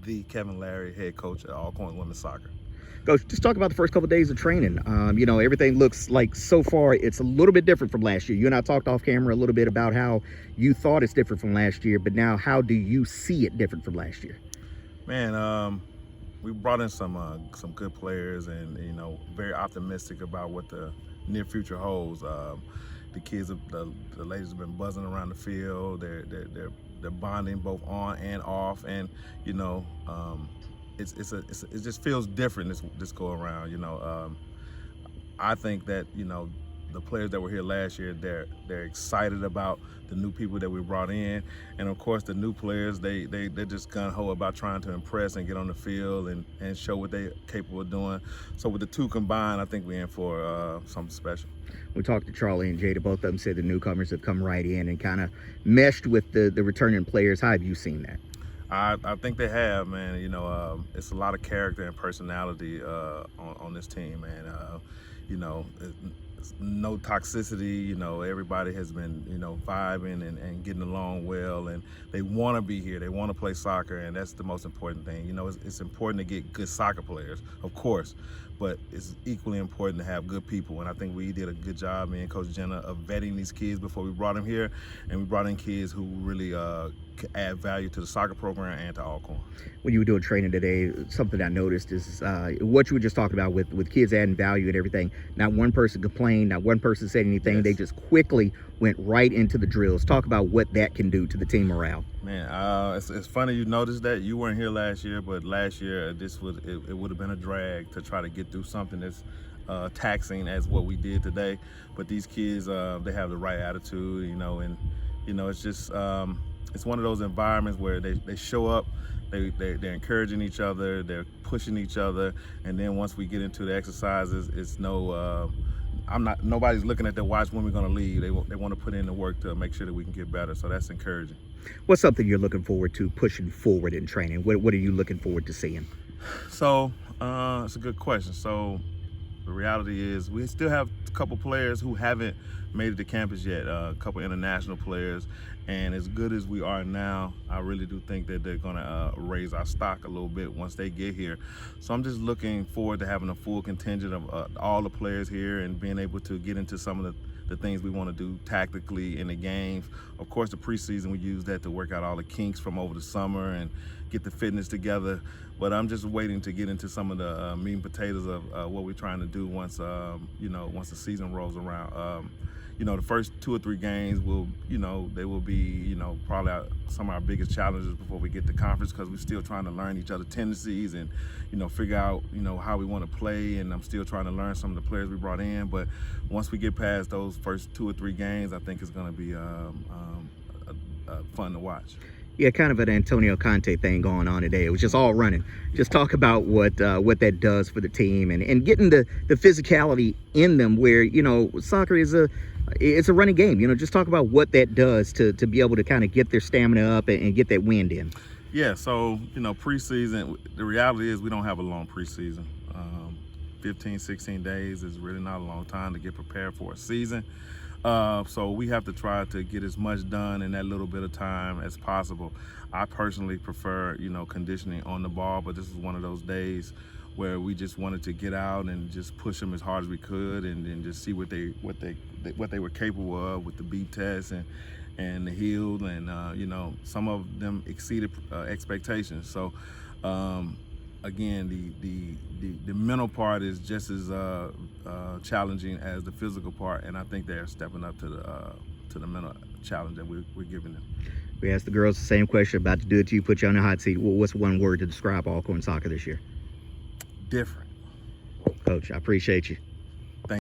the Kevin Larry, head coach at Alcorn Women's Soccer. Coach, just talk about the first couple of days of training. Everything looks like so far it's a little bit different from last year. You and I talked off camera a little bit about how you thought it's different from last year, but now how do you see it different from last year? Man, we brought in some good players, and very optimistic about what the near future holds. The kids, the ladies have been buzzing around the field. They're bonding both on and off, and it just feels different this go around. I think that the players that were here last year, they're excited about the new people that we brought in, and of course the new players, they're just gung-ho about trying to impress and get on the field and show what they're capable of doing. So with the two combined, I think we're in for something special. We talked to Charlie and Jada. Both of them said the newcomers have come right in and kind of meshed with the returning players. How have you seen that? I think they have, man. It's a lot of character and personality on this team, man. No toxicity. Everybody has been vibing and getting along well, and they want to be here. They want to play soccer, and that's the most important thing. It's important to get good soccer players, of course, but it's equally important to have good people, and I think we did a good job, me and Coach Jenna, of vetting these kids before we brought them here, and we brought in kids who really could add value to the soccer program and to Alcorn. When you were doing training today, something I noticed is what you were just talking about with kids adding value and everything. Not one person complained, not one person said anything. Yes. They just quickly went right into the drills. Talk about what that can do to the team morale. Man, it's funny you noticed that. You weren't here last year, but last year it would have been a drag to try to get through something that's taxing as what we did today. But these kids, they have the right attitude, and it's just it's one of those environments where they show up, they're encouraging each other, they're pushing each other, and then once we get into the exercises, it's nobody's looking at their watch when we're going to leave. They want to put in the work to make sure that we can get better, so that's encouraging. What's something you're looking forward to pushing forward in training? What are you looking forward to seeing? So it's a good question. So the reality is we still have a couple players who haven't made it to campus yet, a couple international players, and as good as we are now, I really do think that they're going to raise our stock a little bit once they get here. So I'm just looking forward to having a full contingent of all the players here and being able to get into some of the things we want to do tactically in the games. Of course, the preseason, we use that to work out all the kinks from over the summer and get the fitness together. But I'm just waiting to get into some of the meat and potatoes of what we're trying to do once once the season rolls around. The first 2 or 3 games they will be probably some of our biggest challenges before we get to conference, because we're still trying to learn each other's tendencies and figure out how we want to play, and I'm still trying to learn some of the players we brought in. But once we get past those first 2 or 3 games, I think it's going to be fun to watch. Yeah, kind of an Antonio Conte thing going on today. It was just all running. Just talk about what that does for the team and getting the physicality in them, where soccer is it's a running game. Just talk about what that does to be able to kind of get their stamina up and get that wind in. Yeah, so preseason, the reality is we don't have a long preseason. 15, 16 days is really not a long time to get prepared for a season. So we have to try to get as much done in that little bit of time as possible. I personally prefer, conditioning on the ball, but this is one of those days where we just wanted to get out and just push them as hard as we could, and just see what they were capable of with the beat test and the heel, and some of them exceeded expectations. So again, the mental part is just as challenging as the physical part, and I think they're stepping up to the mental challenge that we're giving them. We asked the girls the same question, about to do it to you, put you on the hot seat. Well, what's one word to describe Alcorn soccer this year? Different. Coach, I appreciate you.